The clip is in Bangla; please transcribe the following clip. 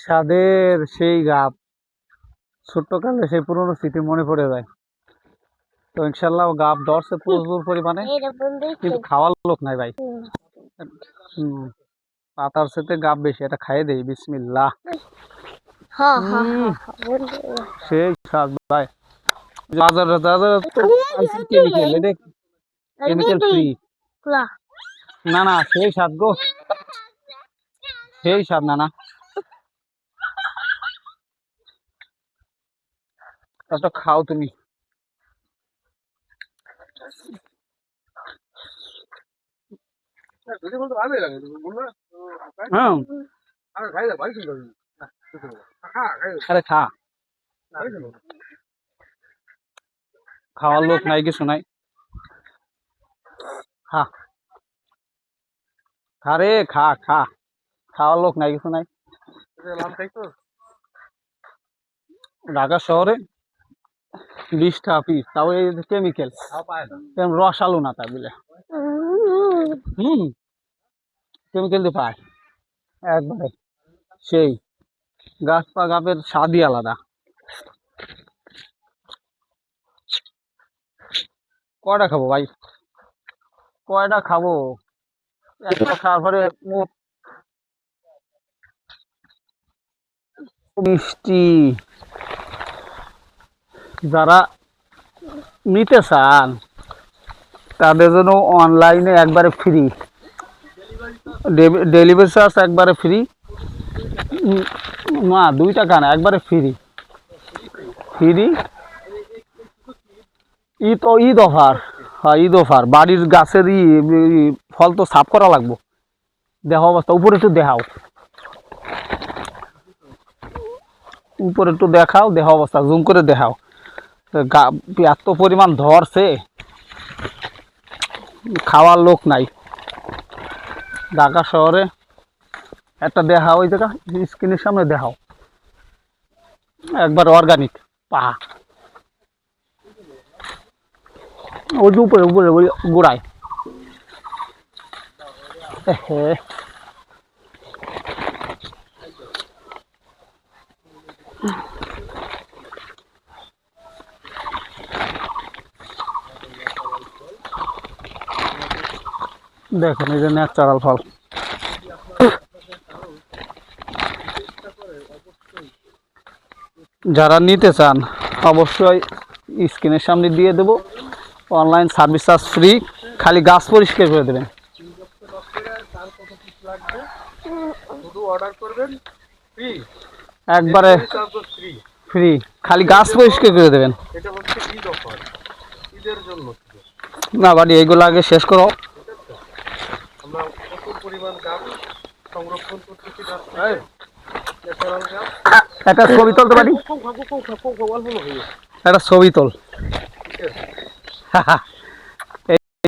স্বাদের সেই গাব, ছোট্ট কালে সেই পুরনো স্মৃতি মনে পড়ে যায়। তো ইনশাল্লাহ গাব ধরছে প্রচুর পরিমাণে, কিন্তু খাওয়ার লোক নাই ভাই। পাতার সাথে গাব বেশি, এটা খাইয়ে দেই। বিসমিল্লাহ। সেই স্বাদ ভাই। বাজারে কেমিক্যাল, এটা কেমিক্যাল ফ্রি। না না, সেই স্বাদ গো, সেই স্বাদ। না না, একটা খাও তুমি। হ্যাঁ, আরে খা, খাওয়ার লোক নাই, কিছু নাই। খা খা রে, খা খা, খাওয়ার লোক নাই, কিছু নাই। ঢাকা শহরে 20 টাকা পিস, তাও এই কেমিক্যাল, রস আলু না তা বলে। কেমিক্যাল দিয়ে পায় একবারে সেই। গাছ পা গাবের স্বাদই আলাদা। কয়টা খাবো ভাই, কয়টা খাবো? একটা খাওয়ার পরে মুখ মিষ্টি। যারা নিতে চান তাদের জন্য অনলাইনে একবারে ফ্রি, ডেলিভারি চার্জ একবারে ফ্রি। না 2 টাকা না, একবারে ফ্রি। Free Eid offer. হ্যাঁ, ঈদ অফার। বাড়ির গাছের ফল তো সাফ করা লাগবো। দেখো অবস্থা, উপরে একটু দেখাও, উপরে একটু দেখাও, দেখো অবস্থা, জুম করে দেখাও। এত পরিমাণ ধরছে, খাওয়ার লোক নাই ঢাকা শহরে। একটা দেখাও, ওই জায়গা স্ক্রিনের সামনে দেখাও, একবার অর্গানিক পাহা। ওই যে উপরে উপরে ওই গোড়ায়। দেখেন, এই যে ন্যাচারাল ফল। যারা নিতে চান অবশ্যই স্ক্রিনের সামনে দিয়ে দেবো। অনলাইন সার্ভিস চার্জ ফ্রি, খালি গাছ পরিষ্কার করে দেবেন। একবারে ফ্রি, খালি গাছ পরিষ্কার করে দেবেন। না বাড়ি, এইগুলো আগে শেষ করো। একটা ছবি তুলতে পারি, একটা ছবি তোল।